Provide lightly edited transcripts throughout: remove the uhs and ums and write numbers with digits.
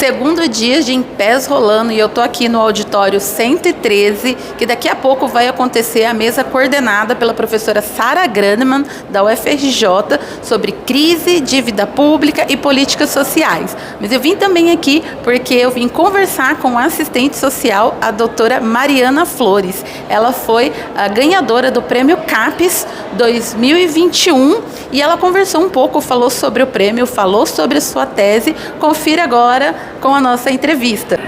segundo dia de Em Pés Rolando e eu tô aqui no auditório 113, que daqui a pouco vai acontecer a mesa coordenada pela professora Sara Grandemann, da UFRJ, sobre crise, dívida pública e políticas sociais. Mas eu vim também aqui porque eu vim conversar com a assistente social, a doutora Mariana Flores. Ela foi a ganhadora do Prêmio CAPES 2021 e ela conversou um pouco, falou sobre o prêmio, falou sobre a sua tese. Confira agora com a nossa entrevista.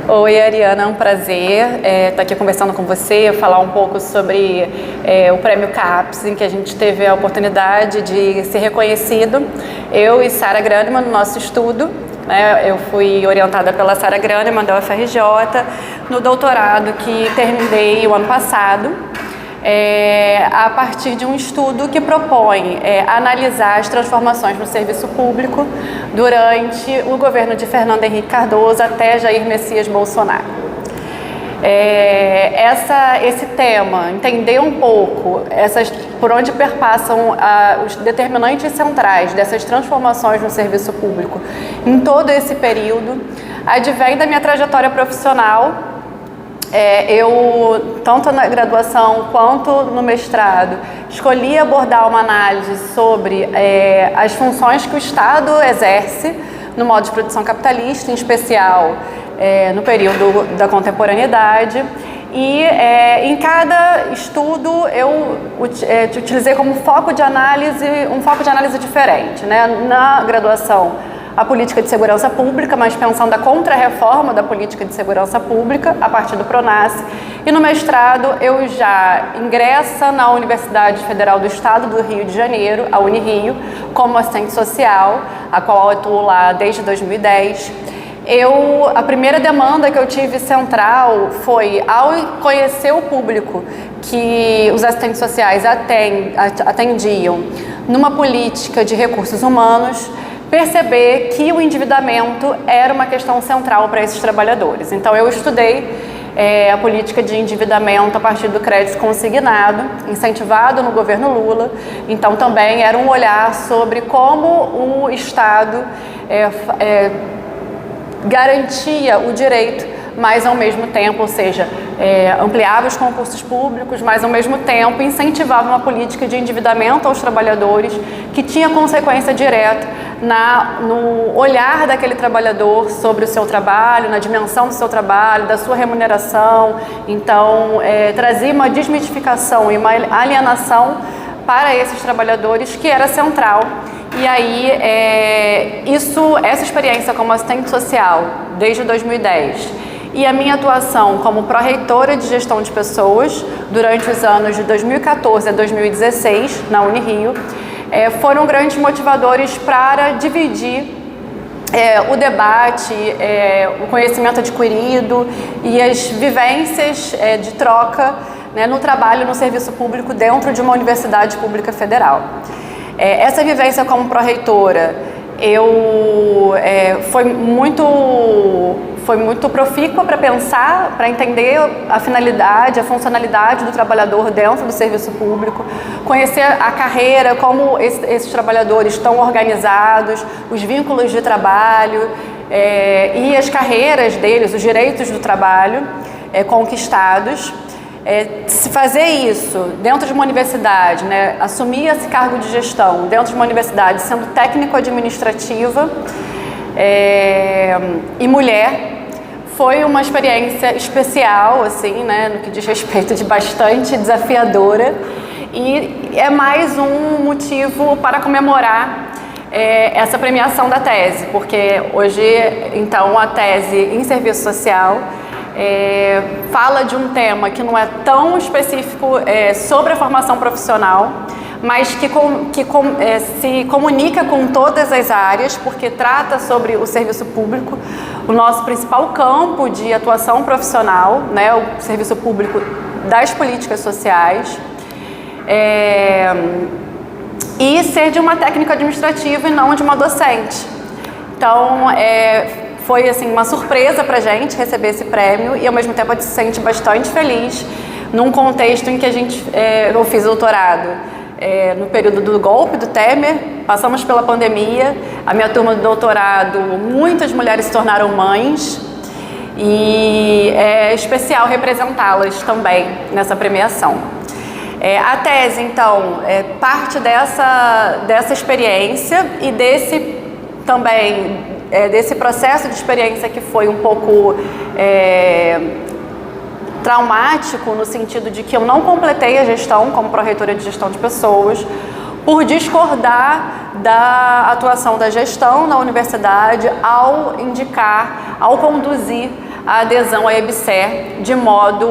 Oi, Ariana, é um prazer estar aqui conversando com você, falar um pouco sobre o Prêmio CAPES, em que a gente teve a oportunidade de ser reconhecido, eu e Sara Grandemann, no nosso estudo. Eu fui orientada pela Sara Grandemann, da UFRJ, no doutorado que terminei o ano passado, a partir de um estudo que propõe analisar as transformações no serviço público durante o governo de Fernando Henrique Cardoso até Jair Messias Bolsonaro. Esse tema, entender um pouco por onde perpassam os determinantes centrais dessas transformações no serviço público em todo esse período, advém da minha trajetória profissional. Eu, tanto na graduação quanto no mestrado, escolhi abordar uma análise sobre as funções que o Estado exerce no modo de produção capitalista, em especial no período da contemporaneidade. E em cada estudo eu utilizei como foco de análise, um foco de análise diferente, Na graduação, a política de segurança pública, mas pensando a contra-reforma da política de segurança pública a partir do PRONASSE. E no mestrado eu já ingresso na Universidade Federal do Estado do Rio de Janeiro, a Unirio, como assistente social, a qual eu atuo lá desde 2010. A primeira demanda que eu tive central foi, ao conhecer o público que os assistentes sociais atendiam numa política de recursos humanos, perceber que o endividamento era uma questão central para esses trabalhadores. Então eu estudei a política de endividamento a partir do crédito consignado, incentivado no governo Lula. Então também era um olhar sobre como o Estado garantia o direito, mas ao mesmo tempo, ou seja, ampliava os concursos públicos, mas ao mesmo tempo incentivava uma política de endividamento aos trabalhadores que tinha consequência direta no olhar daquele trabalhador sobre o seu trabalho, na dimensão do seu trabalho, da sua remuneração. Então, trazia uma desmitificação e uma alienação para esses trabalhadores que era central. E aí, essa experiência como assistente social desde 2010 e a minha atuação como pró-reitora de gestão de pessoas durante os anos de 2014 a 2016 na Unirio foram grandes motivadores para dividir o debate, o conhecimento adquirido e as vivências de troca no trabalho no serviço público dentro de uma universidade pública federal. Essa vivência como pró-reitora foi muito profícua para pensar, para entender a finalidade, a funcionalidade do trabalhador dentro do serviço público, conhecer a carreira, como esses trabalhadores estão organizados, os vínculos de trabalho e as carreiras deles, os direitos do trabalho conquistados. Se fazer isso dentro de uma universidade, assumir esse cargo de gestão dentro de uma universidade, sendo técnico-administrativa e mulher, foi uma experiência especial, assim, no que diz respeito, de bastante desafiadora, e é mais um motivo para comemorar essa premiação da tese, porque hoje, então, a tese em serviço social fala de um tema que não é tão específico sobre a formação profissional, mas que se comunica com todas as áreas, porque trata sobre o serviço público, o nosso principal campo de atuação profissional, o serviço público das políticas sociais, e ser de uma técnica administrativa e não de uma docente. Então, foi assim, uma surpresa para a gente receber esse prêmio e ao mesmo tempo a gente se sente bastante feliz num contexto em que eu fiz doutorado no período do golpe do Temer, passamos pela pandemia, a minha turma do doutorado, muitas mulheres se tornaram mães e é especial representá-las também nessa premiação. A tese, então, parte dessa experiência e desse processo de experiência que foi um pouco traumático, no sentido de que eu não completei a gestão como pró-reitora de gestão de pessoas, por discordar da atuação da gestão na universidade ao conduzir a adesão à EBSER de modo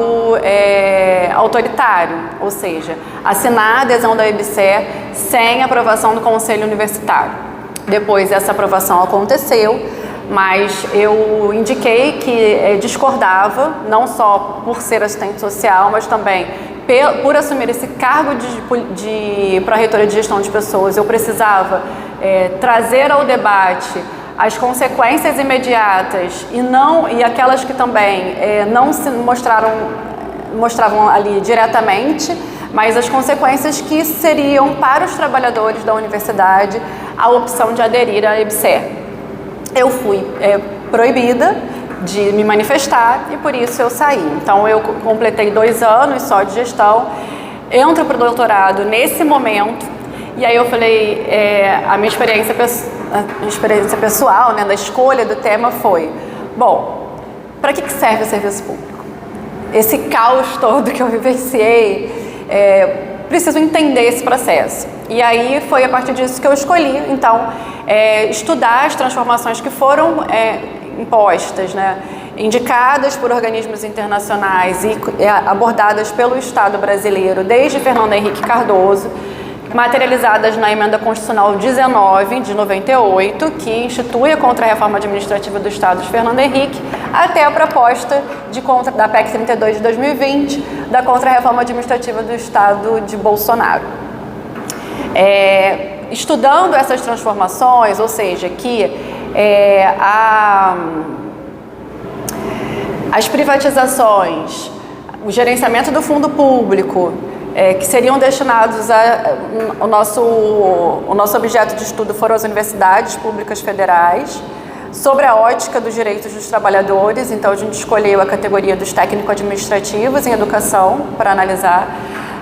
autoritário, ou seja, assinar a adesão da EBSER sem aprovação do Conselho Universitário. Depois essa aprovação aconteceu, mas eu indiquei que discordava, não só por ser assistente social, mas também por assumir esse cargo de pró-reitora de gestão de pessoas. Eu precisava trazer ao debate as consequências imediatas e aquelas que também não se mostravam ali diretamente, mas as consequências que seriam para os trabalhadores da universidade a opção de aderir à EBSER. Eu fui proibida de me manifestar e por isso eu saí. Então eu completei 2 anos só de gestão, entro para o doutorado nesse momento e aí eu falei, a minha experiência pessoal, né, da escolha do tema foi, bom, para que serve o serviço público? Esse caos todo que eu vivenciei, preciso entender esse processo. E aí foi a partir disso que eu escolhi, então, estudar as transformações que foram impostas, né, indicadas por organismos internacionais e abordadas pelo Estado brasileiro desde Fernando Henrique Cardoso, materializadas na Emenda Constitucional 19 de 98, que institui a Contra-Reforma Administrativa do Estado de Fernando Henrique, até a proposta da PEC 32 de 2020, da Contra-Reforma Administrativa do Estado de Bolsonaro. Estudando essas transformações, ou seja, que as privatizações, o gerenciamento do fundo público, que seriam destinados o nosso objeto de estudo foram as universidades públicas federais, sobre a ótica dos direitos dos trabalhadores. Então a gente escolheu a categoria dos técnico-administrativos em educação para analisar,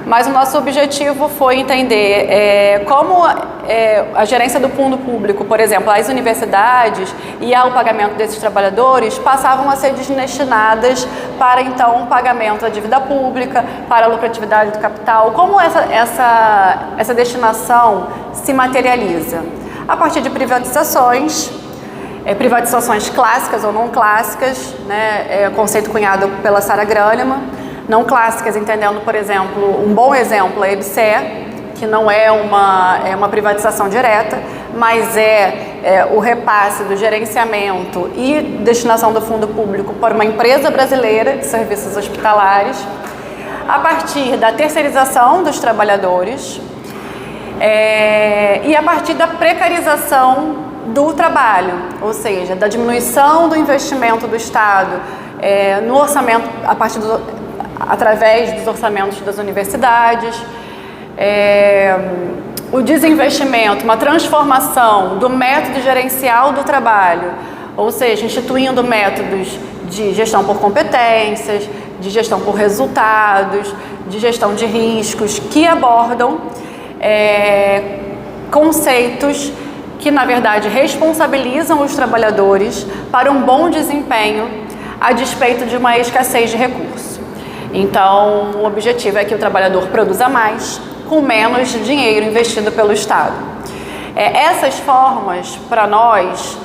mas o nosso objetivo foi entender como a gerência do fundo público, por exemplo, as universidades e o pagamento desses trabalhadores passavam a ser destinadas para, então, o pagamento da dívida pública, para a lucratividade do capital. Como essa destinação se materializa? A partir de privatizações clássicas ou não clássicas, né, conceito cunhado pela Sarah Graneman. Não clássicas, entendendo, por exemplo, um bom exemplo é a EBSER, que não é uma privatização direta, mas o repasse do gerenciamento e destinação do fundo público para uma empresa brasileira de serviços hospitalares, a partir da terceirização dos trabalhadores e a partir da precarização do trabalho, ou seja, da diminuição do investimento do Estado no orçamento, através dos orçamentos das universidades, o desinvestimento, uma transformação do método gerencial do trabalho, ou seja, instituindo métodos de gestão por competências, de gestão por resultados, de gestão de riscos, que abordam conceitos que, na verdade, responsabilizam os trabalhadores para um bom desempenho a despeito de uma escassez de recursos. Então, o objetivo é que o trabalhador produza mais, com menos dinheiro investido pelo Estado. Essas formas, para nós,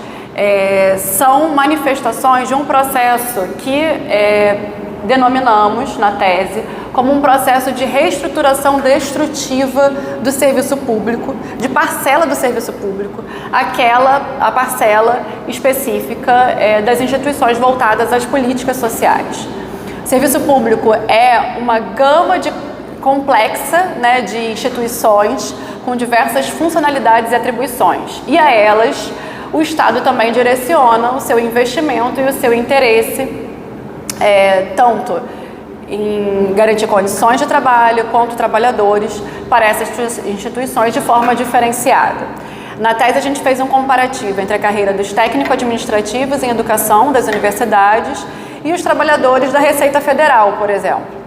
são manifestações de um processo que denominamos na tese como um processo de reestruturação destrutiva do serviço público, de parcela do serviço público, a parcela específica das instituições voltadas às políticas sociais. O serviço público é uma gama complexa, né, de instituições com diversas funcionalidades e atribuições. E a elas, o Estado também direciona o seu investimento e o seu interesse, tanto em garantir condições de trabalho quanto trabalhadores para essas instituições de forma diferenciada. Na tese, a gente fez um comparativo entre a carreira dos técnico-administrativos em educação das universidades e os trabalhadores da Receita Federal, por exemplo.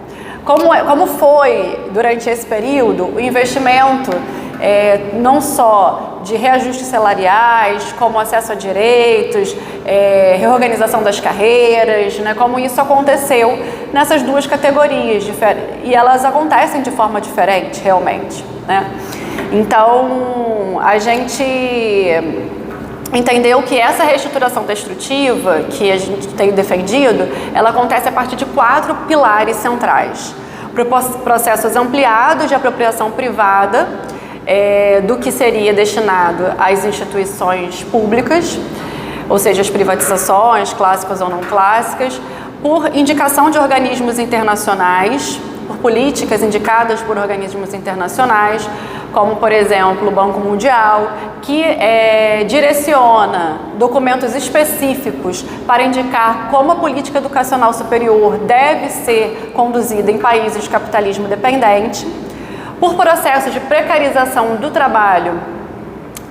Como foi, durante esse período, o investimento não só de reajustes salariais, como acesso a direitos, reorganização das carreiras, né, como isso aconteceu nessas duas categorias, e elas acontecem de forma diferente, realmente, né? Então, a gente entendeu que essa reestruturação destrutiva que a gente tem defendido, ela acontece a partir de 4 pilares centrais. Processos ampliados de apropriação privada do que seria destinado às instituições públicas, ou seja, as privatizações, clássicas ou não clássicas, por indicação de organismos internacionais, por políticas indicadas por organismos internacionais, como, por exemplo, o Banco Mundial, que direciona documentos específicos para indicar como a política educacional superior deve ser conduzida em países de capitalismo dependente, por processos de precarização do trabalho,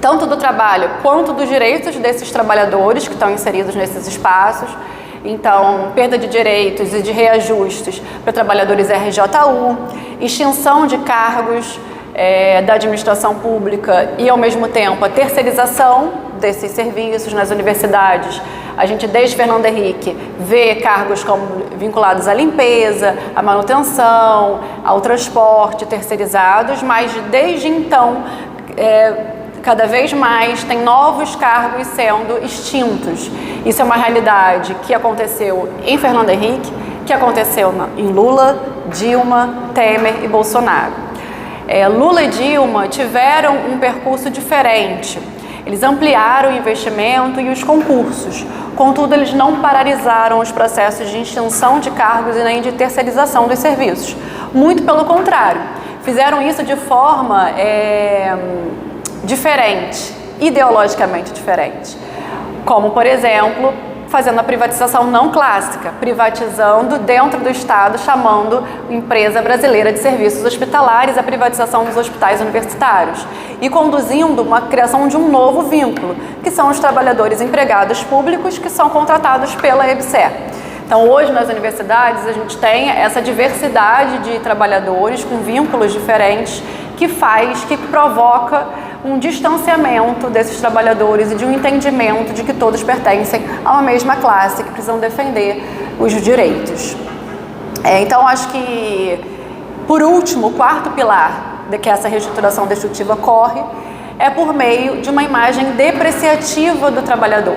tanto do trabalho quanto dos direitos desses trabalhadores que estão inseridos nesses espaços. Então, perda de direitos e de reajustes para trabalhadores RJU, extinção de cargos da administração pública e, ao mesmo tempo, a terceirização desses serviços nas universidades. A gente, desde Fernando Henrique, vê cargos como vinculados à limpeza, à manutenção, ao transporte terceirizados, mas desde então, cada vez mais tem novos cargos sendo extintos. Isso é uma realidade que aconteceu em Fernando Henrique, que aconteceu em Lula, Dilma, Temer e Bolsonaro. Lula e Dilma tiveram um percurso diferente. Eles ampliaram o investimento e os concursos. Contudo, eles não paralisaram os processos de extinção de cargos e nem de terceirização dos serviços. Muito pelo contrário, fizeram isso de forma diferente, ideologicamente diferente. Como, por exemplo, fazendo a privatização não clássica, privatizando dentro do Estado, chamando Empresa Brasileira de Serviços Hospitalares a privatização dos hospitais universitários e conduzindo uma criação de um novo vínculo, que são os trabalhadores empregados públicos que são contratados pela EBSER. Então, hoje nas universidades a gente tem essa diversidade de trabalhadores com vínculos diferentes que provoca um distanciamento desses trabalhadores e de um entendimento de que todos pertencem a uma mesma classe, que precisam defender os direitos. Então, acho que, por último, o quarto pilar de que essa reestruturação destrutiva ocorre é por meio de uma imagem depreciativa do trabalhador.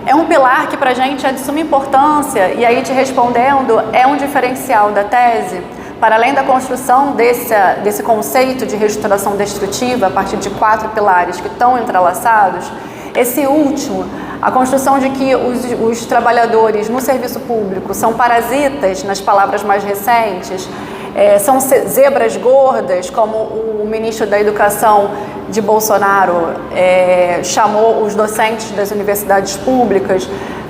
É um pilar que, para a gente, é de suma importância, e aí, te respondendo, é um diferencial da tese. Para além da construção desse conceito de reestruturação destrutiva a partir de 4 pilares que estão entrelaçados, esse último, a construção de que os trabalhadores no serviço público são parasitas, nas palavras mais recentes, são zebras gordas, como o ministro da Educação de Bolsonaro chamou os docentes das universidades públicas,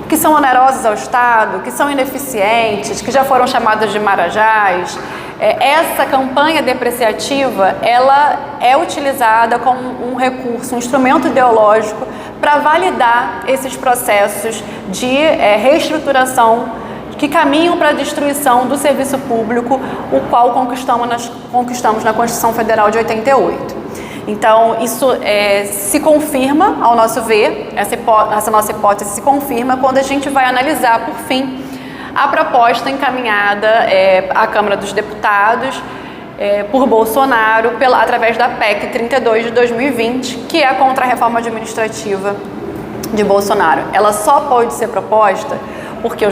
que são onerosos ao Estado, que são ineficientes, que já foram chamados de marajás. Essa campanha depreciativa, ela é utilizada como um recurso, um instrumento ideológico para validar esses processos de reestruturação que caminham para a destruição do serviço público, o qual conquistamos na Constituição Federal de 88. Então, isso se confirma, ao nosso ver, essa nossa hipótese se confirma quando a gente vai analisar, por fim, a proposta encaminhada à Câmara dos Deputados por Bolsonaro através da PEC 32 de 2020, que é a contra-reforma administrativa de Bolsonaro. Ela só pode ser proposta porque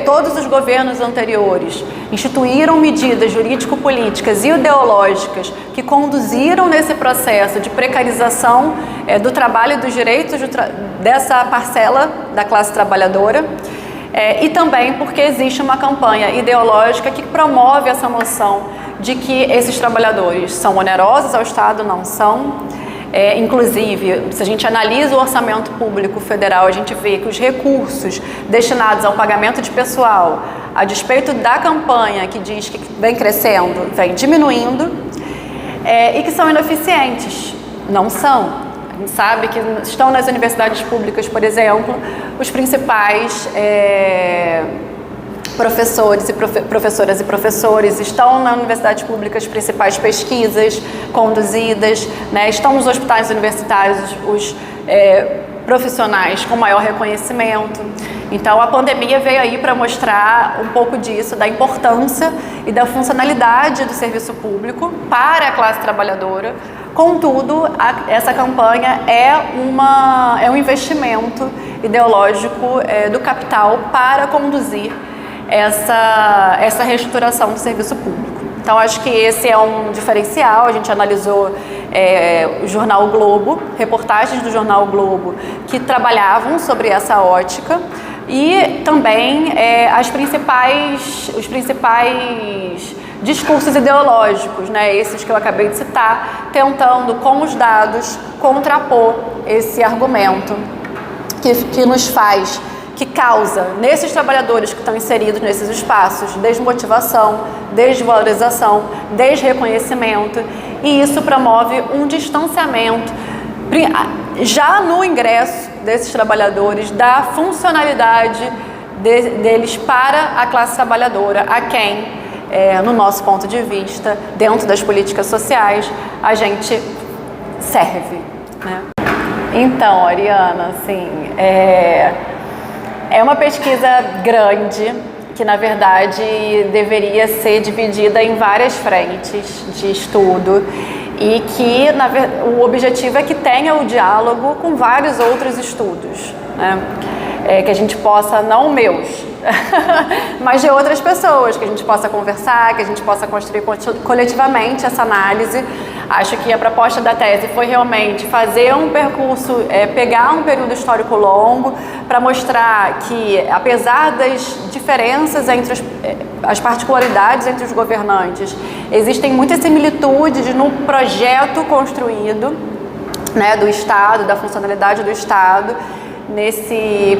todos os governos anteriores instituíram medidas jurídico-políticas e ideológicas que conduziram nesse processo de precarização do trabalho e dos direitos dessa parcela da classe trabalhadora, e também porque existe uma campanha ideológica que promove essa noção de que esses trabalhadores são onerosos ao Estado, não são. Inclusive, se a gente analisa o orçamento público federal, a gente vê que os recursos destinados ao pagamento de pessoal, a despeito da campanha que diz que vem crescendo, vem diminuindo, e que são ineficientes. Não são. A gente sabe que estão nas universidades públicas, por exemplo, os principais professores e professoras e professores, estão na universidade pública as principais pesquisas conduzidas, né? Estão nos hospitais universitários os profissionais com maior reconhecimento. Então a pandemia veio aí para mostrar um pouco disso, da importância e da funcionalidade do serviço público para a classe trabalhadora. Contudo, essa campanha é um investimento ideológico do capital para conduzir essa reestruturação do serviço público. Então, acho que esse é um diferencial. A gente analisou o Jornal Globo, reportagens do Jornal Globo que trabalhavam sobre essa ótica e também os principais discursos ideológicos, né, esses que eu acabei de citar, tentando, com os dados, contrapor esse argumento que causa nesses trabalhadores que estão inseridos nesses espaços desmotivação, desvalorização, desreconhecimento, e isso promove um distanciamento já no ingresso desses trabalhadores da funcionalidade deles para a classe trabalhadora, a quem, no nosso ponto de vista, dentro das políticas sociais, a gente serve, né? Então, Ariana, assim, é uma pesquisa grande que, na verdade, deveria ser dividida em várias frentes de estudo e que o objetivo é que tenha o diálogo com vários outros estudos, né? Que a gente possa, não meus, mas de outras pessoas, que a gente possa conversar, que a gente possa construir coletivamente essa análise. Acho que a proposta da tese foi realmente fazer um percurso, pegar um período histórico longo para mostrar que, apesar das diferenças entre as particularidades entre os governantes, existem muitas similitudes no projeto construído, né, do Estado, da funcionalidade do Estado,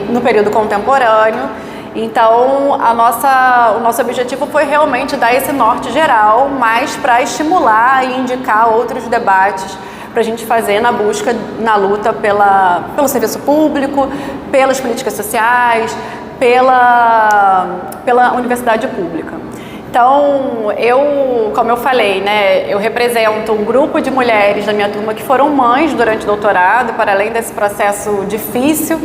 no período contemporâneo. Então, o nosso objetivo foi realmente dar esse norte geral, mas para estimular e indicar outros debates para a gente fazer na luta pelo serviço público, pelas políticas sociais, pela universidade pública. Então, como eu falei, né, eu represento um grupo de mulheres da minha turma que foram mães durante o doutorado, para além desse processo difícil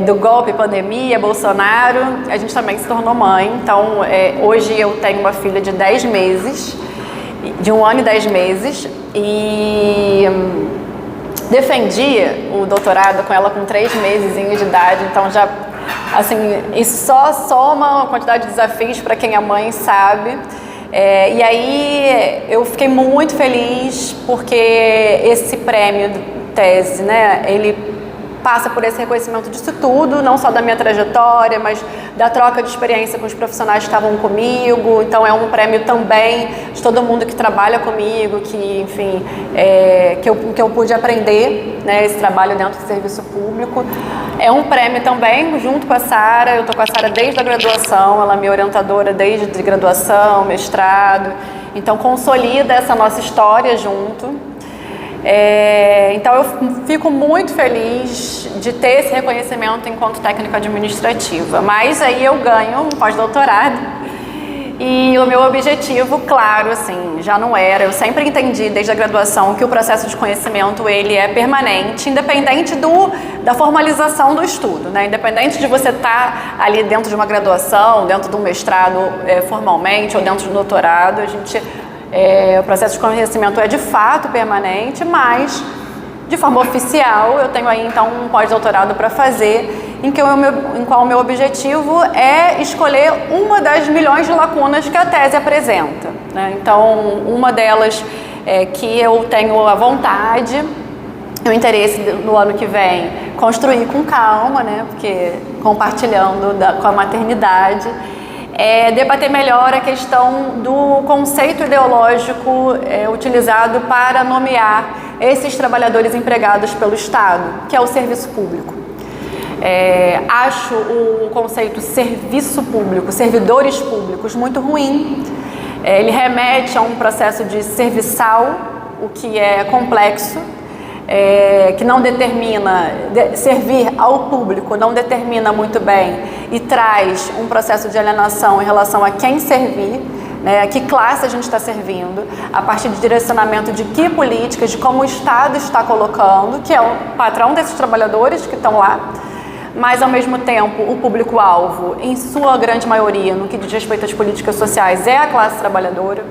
do golpe, pandemia, Bolsonaro, a gente também se tornou mãe. Então, hoje eu tenho uma filha de 10 meses, de 1 ano e 10 meses, e defendi o doutorado com ela com 3 meses de idade, então já... Assim, isso só soma uma quantidade de desafios para quem é mãe, sabe? E aí eu fiquei muito feliz porque esse prêmio tese, né, ele passa por esse reconhecimento disso tudo, não só da minha trajetória, mas da troca de experiência com os profissionais que estavam comigo. Então é um prêmio também de todo mundo que trabalha comigo, que, enfim, que eu pude aprender, né, esse trabalho dentro do serviço público. É um prêmio também junto com a Sara. Eu estou com a Sara desde a graduação, ela é minha orientadora desde graduação, mestrado. Então consolida essa nossa história junto. Então eu fico muito feliz de ter esse reconhecimento enquanto técnica administrativa, mas aí eu ganho um pós-doutorado e o meu objetivo, claro, assim, já não era, eu sempre entendi desde a graduação que o processo de conhecimento ele é permanente, independente da formalização do estudo, né? Independente de você estar ali dentro de uma graduação, dentro de um mestrado formalmente ou dentro de um doutorado, o processo de conhecimento é de fato permanente, mas de forma oficial eu tenho aí então um pós-doutorado para fazer, em qual o meu objetivo é escolher uma das milhões de lacunas que a tese apresenta, né? Então, uma delas é que eu tenho a vontade e o interesse no ano que vem construir com calma, né? Porque compartilhando com a maternidade, debater melhor a questão do conceito ideológico utilizado para nomear esses trabalhadores empregados pelo Estado, que é o serviço público. Acho o conceito serviço público, servidores públicos, muito ruim. Ele remete a um processo de serviçal, o que é complexo, que não determina, servir ao público não determina muito bem e traz um processo de alienação em relação a quem servir, né, que classe a gente está servindo, a partir de direcionamento de que políticas, de como o Estado está colocando, que é o patrão desses trabalhadores que estão lá, mas ao mesmo tempo o público-alvo, em sua grande maioria, no que diz respeito às políticas sociais, é a classe trabalhadora.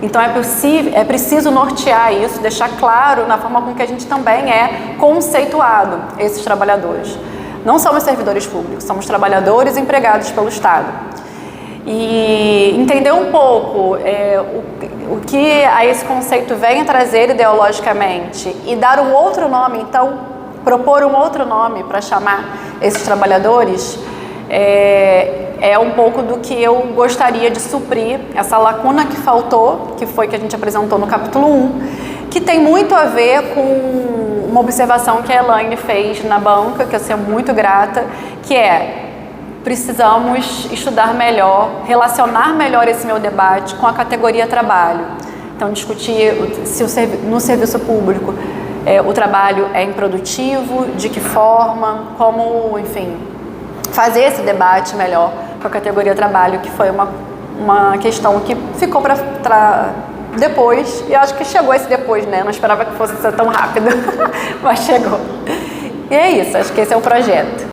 Então é preciso nortear isso, deixar claro na forma com que a gente também é conceituado esses trabalhadores. Não somos servidores públicos, somos trabalhadores empregados pelo Estado. E entender um pouco o que a esse conceito vem trazer ideologicamente e dar um outro nome, então propor um outro nome para chamar esses trabalhadores é um pouco do que eu gostaria de suprir, essa lacuna que faltou, que foi que a gente apresentou no capítulo 1, que tem muito a ver com uma observação que a Elaine fez na banca, que eu sou muito grata, que precisamos estudar melhor, relacionar melhor esse meu debate com a categoria trabalho. Então, discutir se no serviço público o trabalho é improdutivo, de que forma, como, enfim, fazer esse debate melhor com a categoria trabalho, que foi uma questão que ficou para depois, e acho que chegou esse depois, né? Não esperava que fosse ser tão rápido, mas chegou. E é isso, acho que esse é o projeto.